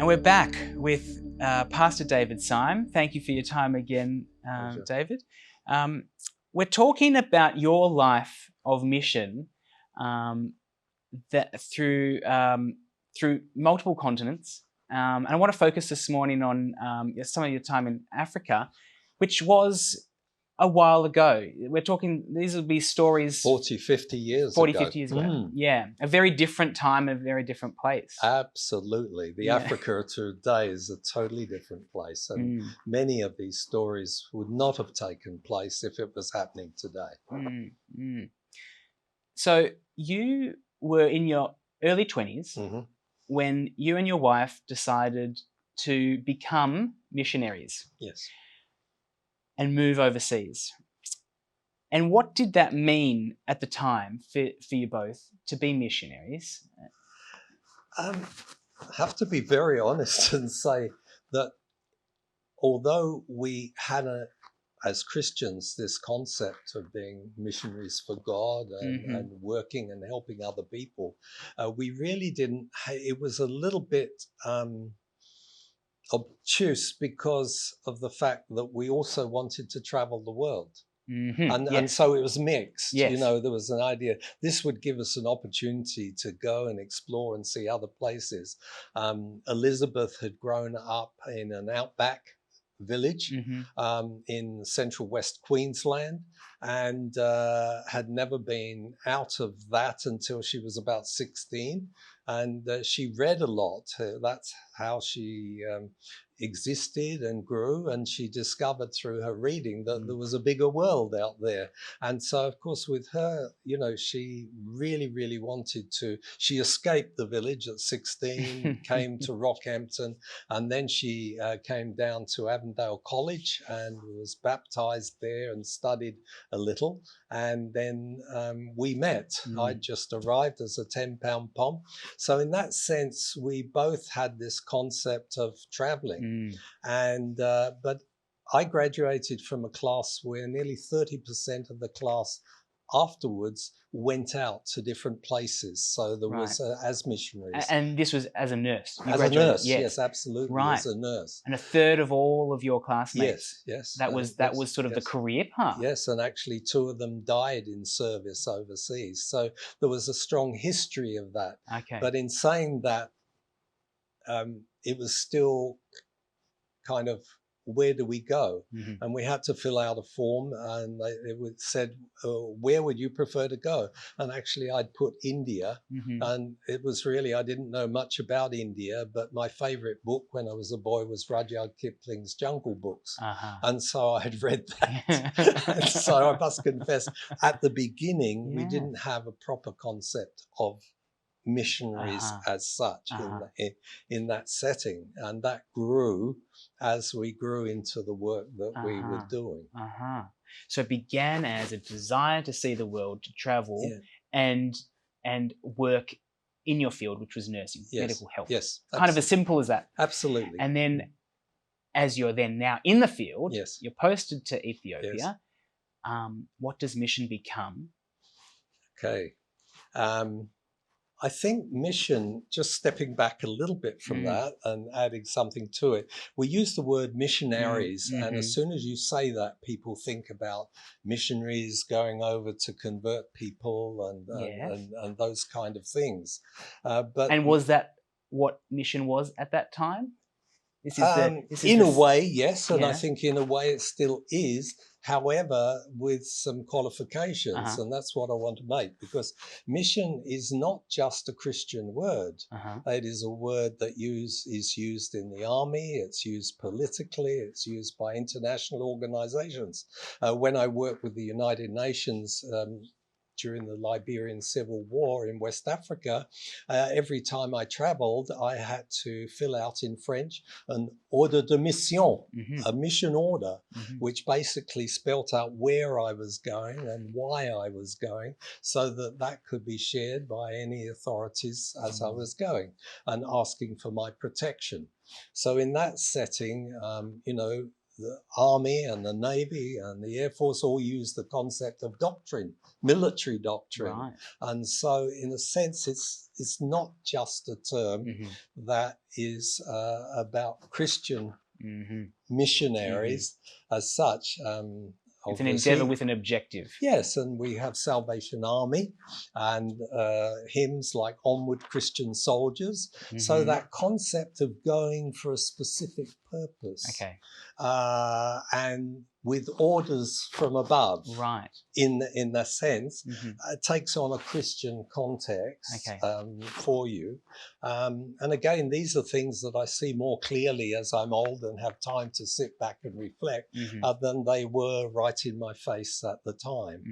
And we're back with Pastor David Syme. Thank you for your time again, David. We're talking about your life of mission that through multiple continents. And I want to focus this morning on some of your time in Africa, which was a while ago. We're talking, these will be stories 40, 50 years 40, ago. 50 years ago. Yeah, a very different time, a very different place. Absolutely. The Africa today is a totally different place. And many of these stories would not have taken place if it was happening today. So you were in your early 20s when you and your wife decided to become missionaries. Yes. And move overseas. And what did that mean at the time for you both to be missionaries? I have to be very honest and say that although we had, as Christians, this concept of being missionaries for God and working and helping other people, we really didn't. It was a little bit obtuse because of the fact that we also wanted to travel the world. And so it was mixed. You know, there was an idea this would give us an opportunity to go and explore and see other places. Elizabeth had grown up in an outback village in central West Queensland and had never been out of that until she was about 16. And she read a lot. That's how she existed and grew, and she discovered through her reading that there was a bigger world out there. And so, of course, with her, you know, she really wanted to. She escaped the village at 16, came to Rockhampton, and then she came down to Avondale College and was baptized there and studied a little. And then we met. I just arrived as a 10-pound pom. So in that sense, we both had this concept of traveling. And but I graduated from a class where nearly 30% of the class afterwards went out to different places. So there was as missionaries. And this was as a nurse? As a nurse, yes, absolutely, as a nurse. And a third of all of your classmates? Yes. That was sort of the career path? Yes, and actually 2 of them died in service overseas. So there was a strong history of that. Okay. But in saying that, it was still kind of, where do we go? And we had to fill out a form, and it said, where would you prefer to go? And actually I'd put India, and it was really, I didn't know much about India, but my favorite book when I was a boy was Rudyard Kipling's Jungle Books. And so I had read that. And so I must confess, at the beginning, we didn't have a proper concept of missionaries as such in that setting, and that grew as we grew into the work that we were doing. So it began as a desire to see the world, to travel and work in your field, which was nursing, medical health. Yes, kind of as simple as that. Absolutely. And then as you're then now in the field, you're posted to Ethiopia. What does mission become? Okay. I think mission, just stepping back a little bit from that and adding something to it, we use the word missionaries, and as soon as you say that, people think about missionaries going over to convert people and those kind of things. And was that what mission was at that time? In a way, yes, and I think in a way it still is. However, with some qualifications, and that's what I want to make, because mission is not just a Christian word. It is a word that is used in the army, it's used politically, it's used by international organizations. When I worked with the United Nations during the Liberian Civil War in West Africa, every time I traveled, I had to fill out in French an ordre de mission, a mission order, which basically spelt out where I was going and why I was going, so that that could be shared by any authorities as I was going and asking for my protection. So in that setting, you know, the Army and the Navy and the Air Force all use the concept of doctrine, military doctrine. Right. And so in a sense, it's not just a term that is about Christian missionaries as such. It's an endeavour with an objective. Yes, and we have Salvation Army and hymns like Onward Christian Soldiers. So that concept of going for a specific purpose. Okay. And with orders from above. Right. In that sense, takes on a Christian context for you. And again, these are things that I see more clearly as I'm old and have time to sit back and reflect than they were right in my face at the time.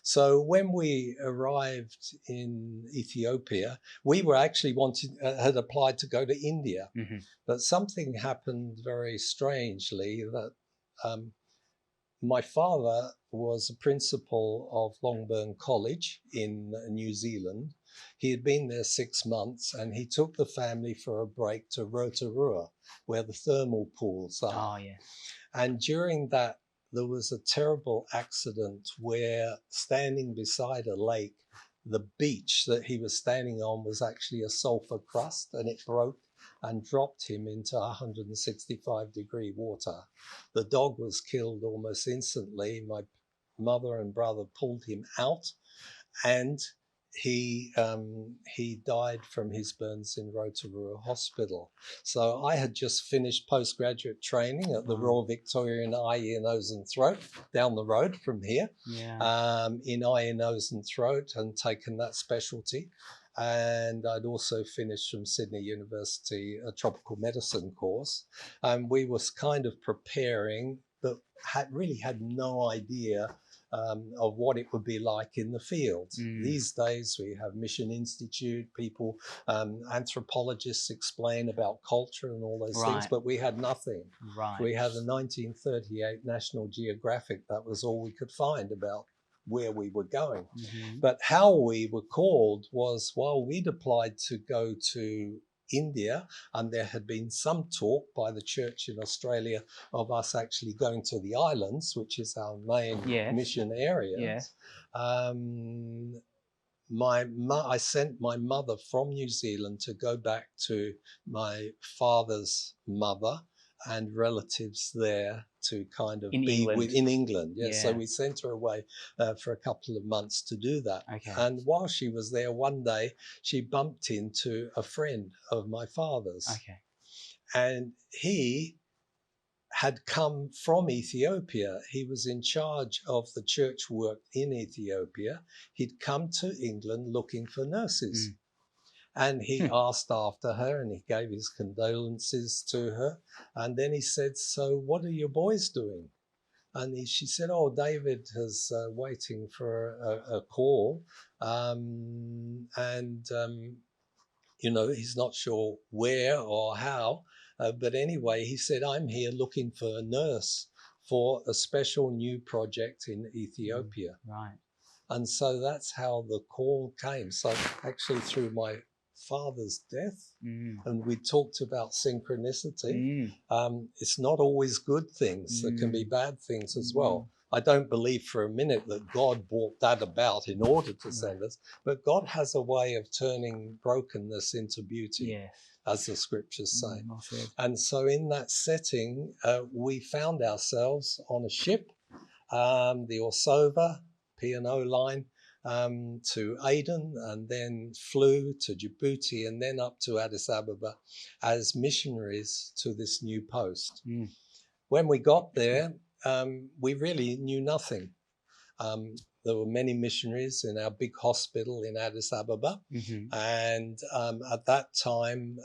So when we arrived in Ethiopia, we were actually had applied to go to India, but something happened very strangely that my father was a principal of Longbourn College in New Zealand. He had been there 6 months and he took the family for a break to Rotorua, where the thermal pools are. Oh, yeah. And during that, there was a terrible accident where, standing beside a lake, the beach that he was standing on was actually a sulfur crust, and it broke and dropped him into 165-degree water. The dog was killed almost instantly. My mother and brother pulled him out, and he died from his burns in Rotorua Hospital. So I had just finished postgraduate training at the Royal Victorian Eye, Ear, Nose and Throat down the road from here, in eye, ear, nose and throat, and taken that specialty. And I'd also finished from Sydney University a tropical medicine course. And we was kind of preparing, but really had no idea of what it would be like in the field. These days we have Mission Institute, people, anthropologists explain about culture and all those things, but we had nothing. We had a 1938 National Geographic. That was all we could find about where we were going. But how we were called was, while we'd applied to go to India, and there had been some talk by the church in Australia of us actually going to the islands, which is our main mission area. I sent my mother from New Zealand to go back to my father's mother and relatives there to kind of in England. So we sent her away for a couple of months to do that. And while she was there, one day she bumped into a friend of my father's. And he had come from Ethiopia. He was in charge of the church work in Ethiopia. He'd come to England looking for nurses. And he asked after her and he gave his condolences to her. And then he said, "So what are your boys doing?" And she said, "Oh, David is waiting for a call. He's not sure where or how. But anyway," he said, "I'm here looking for a nurse for a special new project in Ethiopia." And so that's how the call came. So actually through my father's death, and we talked about synchronicity. It's not always good things. There can be bad things as well. I don't believe for a minute that God brought that about in order to send us, but God has a way of turning brokenness into beauty, as the scriptures say. And so in that setting, we found ourselves on a ship, the Orsova P&O line, to Aden, and then flew to Djibouti and then up to Addis Ababa as missionaries to this new post. When we got there, we really knew nothing. There were many missionaries in our big hospital in Addis Ababa. And at that time,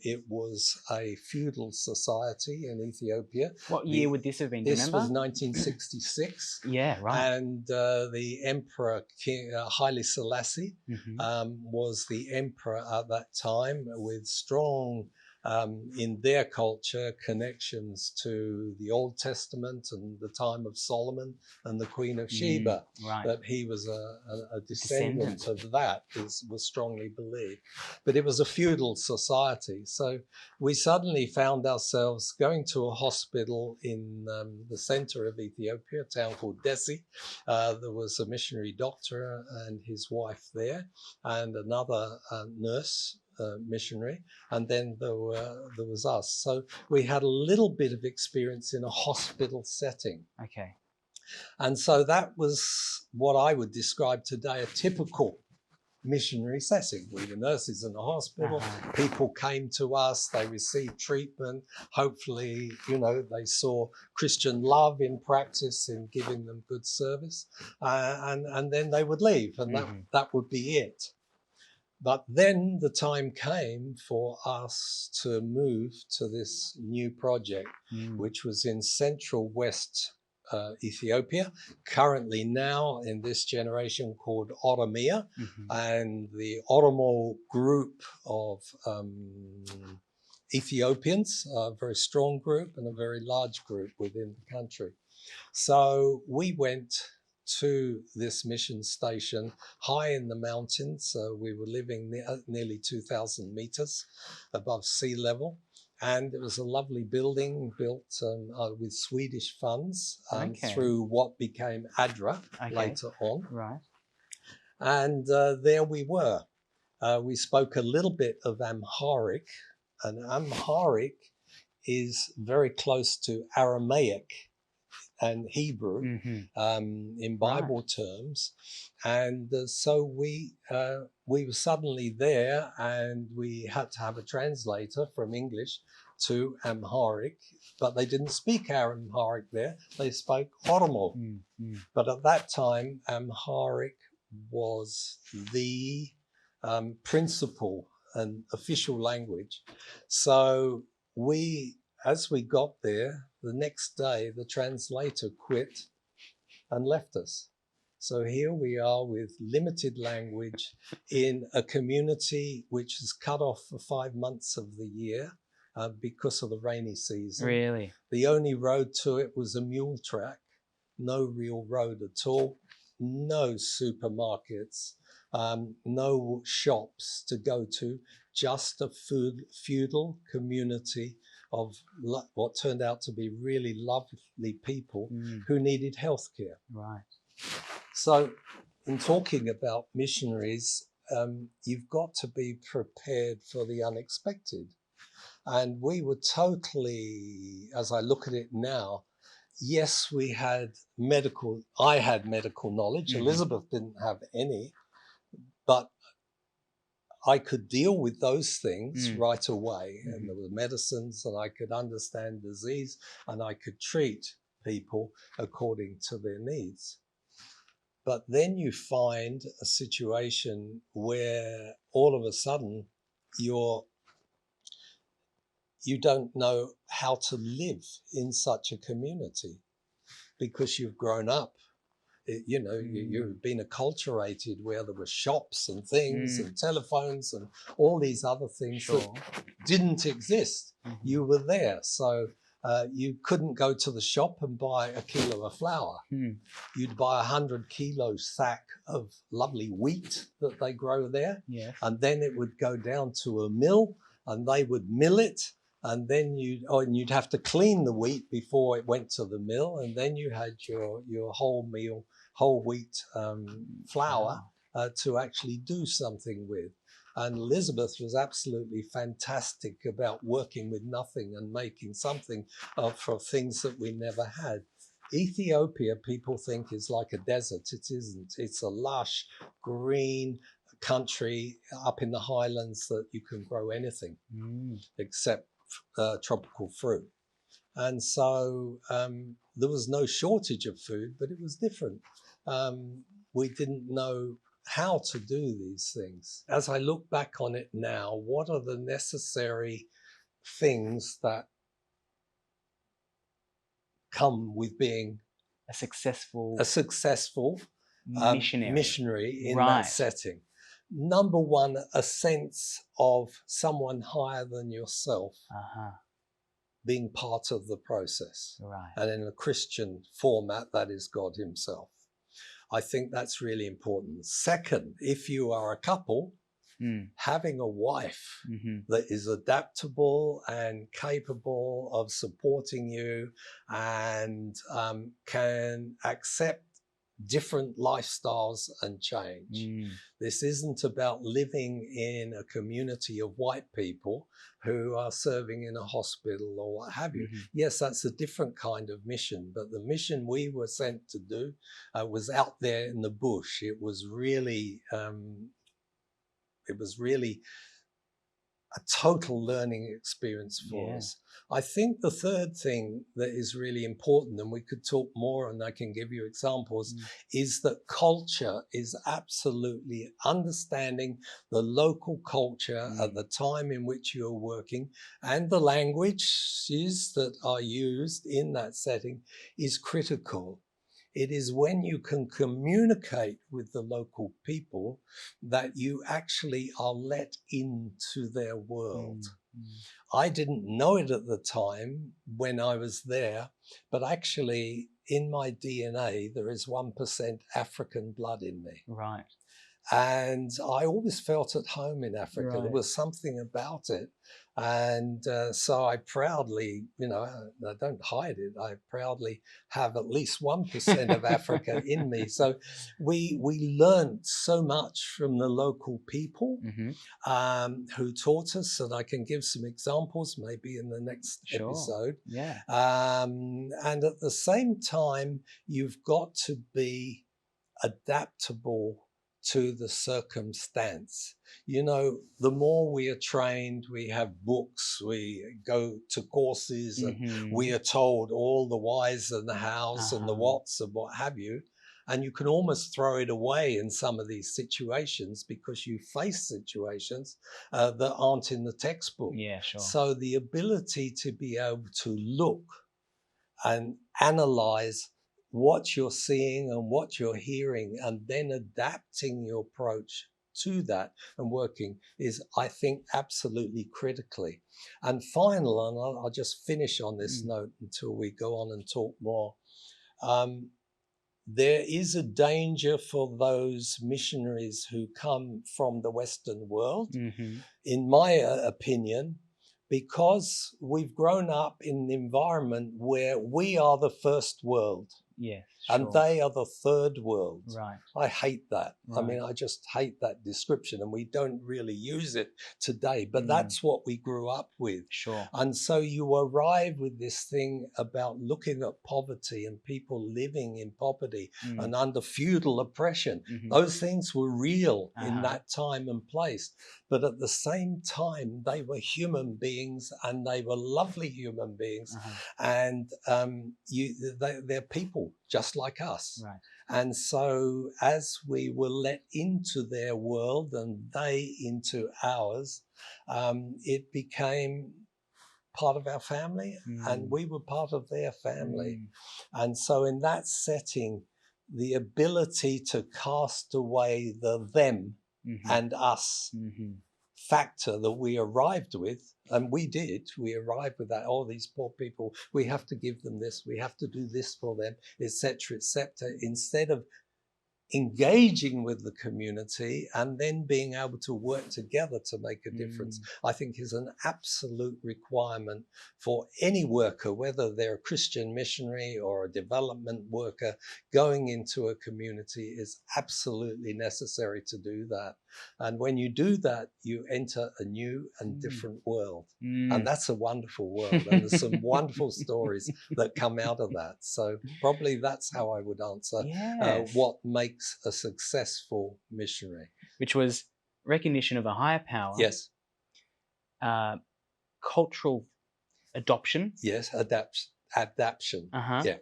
it was a feudal society in Ethiopia. What year would this have been? Do you remember? This was 1966. And the emperor, King Haile Selassie, was the emperor at that time, with strong in their culture, connections to the Old Testament and the time of Solomon and the Queen of Sheba. Right. That he was a descendant of that was strongly believed. But it was a feudal society. So we suddenly found ourselves going to a hospital in the center of Ethiopia, a town called Desi. There was a missionary doctor and his wife there, and another nurse, missionary, and then there was us. So we had a little bit of experience in a hospital setting. Okay. And so that was what I would describe today a typical missionary setting. We were nurses in a hospital. People came to us, they received treatment. Hopefully, they saw Christian love in practice in giving them good service, and then they would leave, and that would be it. But then the time came for us to move to this new project, which was in central west Ethiopia, currently now in this generation called Oromia, and the Oromo group of Ethiopians, a very strong group and a very large group within the country. So we went to this mission station high in the mountains. We were living nearly 2,000 meters above sea level. And it was a lovely building built with Swedish funds through what became ADRA later on. Right. And there we were. We spoke a little bit of Amharic, and Amharic is very close to Aramaic and Hebrew in Bible terms. And so we were suddenly there, and we had to have a translator from English to Amharic, but they didn't speak Amharic there, they spoke Oromo. But at that time, Amharic was the principal and official language. So as we got there, the next day, the translator quit and left us. So here we are with limited language in a community which is cut off for 5 months of the year because of the rainy season. Really? The only road to it was a mule track, no real road at all, no supermarkets, no shops to go to, just a feudal community of what turned out to be really lovely people who needed healthcare. Right. So in talking about missionaries, you've got to be prepared for the unexpected. And we were totally, as I look at it now, yes, I had medical knowledge. Elizabeth didn't have any, but I could deal with those things right away. And there were medicines, and I could understand disease, and I could treat people according to their needs. But then you find a situation where all of a sudden you don't know how to live in such a community because you've grown up. You've been acculturated where there were shops and things and telephones and all these other things that didn't exist. You were there. So you couldn't go to the shop and buy a kilo of flour. You'd buy 100 kilo sack of lovely wheat that they grow there. Yes. And then it would go down to a mill and they would mill it. And then you'd have to clean the wheat before it went to the mill. And then you had your whole wheat flour to actually do something with. And Elizabeth was absolutely fantastic about working with nothing and making something for things that we never had. Ethiopia, people think, is like a desert. It isn't. It's a lush, green country up in the highlands that you can grow anything except tropical fruit. And so there was no shortage of food, but it was different. We didn't know how to do these things. As I look back on it now, what are the necessary things that come with being a successful missionary in that setting? number one, a sense of someone higher than yourself being part of the process. Right. And in a Christian format, that is God himself. I think that's really important. Second, if you are a couple, having a wife that is adaptable and capable of supporting you and can accept different lifestyles and change. This isn't about living in a community of white people who are serving in a hospital or what have you. Yes, that's a different kind of mission, but the mission we were sent to do was out there in the bush. It was really a total learning experience for us. I think the third thing that is really important, and we could talk more and I can give you examples, is that culture is absolutely understanding the local culture at the time in which you're working, and the languages that are used in that setting is critical. It is when you can communicate with the local people that you actually are let into their world. I didn't know it at the time when I was there, but actually in my DNA, there is 1% African blood in me. Right. And I always felt at home in Africa. Right. There was something about it. And so I proudly, I don't hide it. I proudly have at least 1% of Africa in me. So we learned so much from the local people who taught us, and I can give some examples maybe in the next episode. Yeah. And at the same time, you've got to be adaptable to the circumstance. The more we are trained, we have books, we go to courses, and we are told all the whys and the hows and the whats and what have you. And you can almost throw it away in some of these situations because you face situations that aren't in the textbook. Yeah, sure. So the ability to be able to look and analyze what you're seeing and what you're hearing, and then adapting your approach to that and working is, I think, absolutely critically. And final, and I'll just finish on this note until we go on and talk more. There is a danger for those missionaries who come from the Western world, in my opinion, because we've grown up in an environment where we are the first world. Yeah, sure. And they are the third world. Right. I hate that. Right. I mean, I just hate that description, and we don't really use it today, but that's what we grew up with. Sure. And so you arrive with this thing about looking at poverty and people living in poverty and under feudal oppression. Those things were real in that time and place. But at the same time, they were human beings, and they were lovely human beings. And they're people just like us. Right. And so as we were let into their world and they into ours, it became part of our family, and we were part of their family. And so in that setting, the ability to cast away the them and us factor that we arrived with, and we arrived with that, these poor people, we have to give them this, we have to do this for them, etc., etc., instead of engaging with the community and then being able to work together to make a difference, I think is an absolute requirement for any worker, whether they're a Christian missionary or a development worker. Going into a community is absolutely necessary to do that. And when you do that, you enter a new and different world. And that's a wonderful world. And there's some wonderful stories that come out of that. So probably that's how I would answer what makes a successful missionary. Which was recognition of a higher power. Yes. Cultural adoption. Yes, adaptation. Yeah.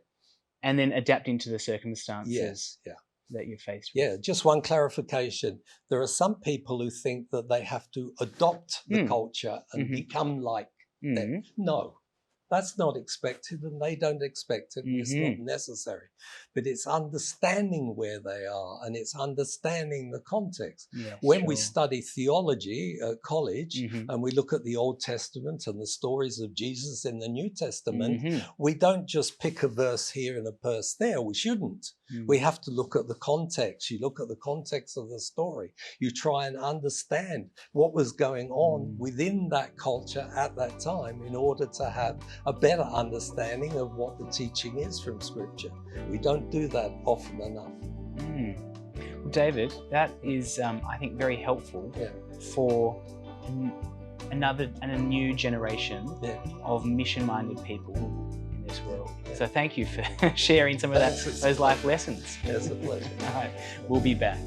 And then adapting to the circumstances. Yes, yeah. That you're faced with. Yeah, just one clarification. There are some people who think that they have to adopt the culture and become like them. No, That's not expected, and they don't expect it, and it's not necessary. But it's understanding where they are, and it's understanding the context. Yes, when we study theology at college, and we look at the Old Testament and the stories of Jesus in the New Testament, we don't just pick a verse here and a verse there. We shouldn't. We have to look at the context. You look at the context of the story. You try and understand what was going on within that culture at that time in order to have a better understanding of what the teaching is from Scripture. We don't do that often enough. Well, David, that is, I think, very helpful for a new generation of mission-minded people in this world. So thank you for sharing some of those life lessons. It's a pleasure. All right, we'll be back.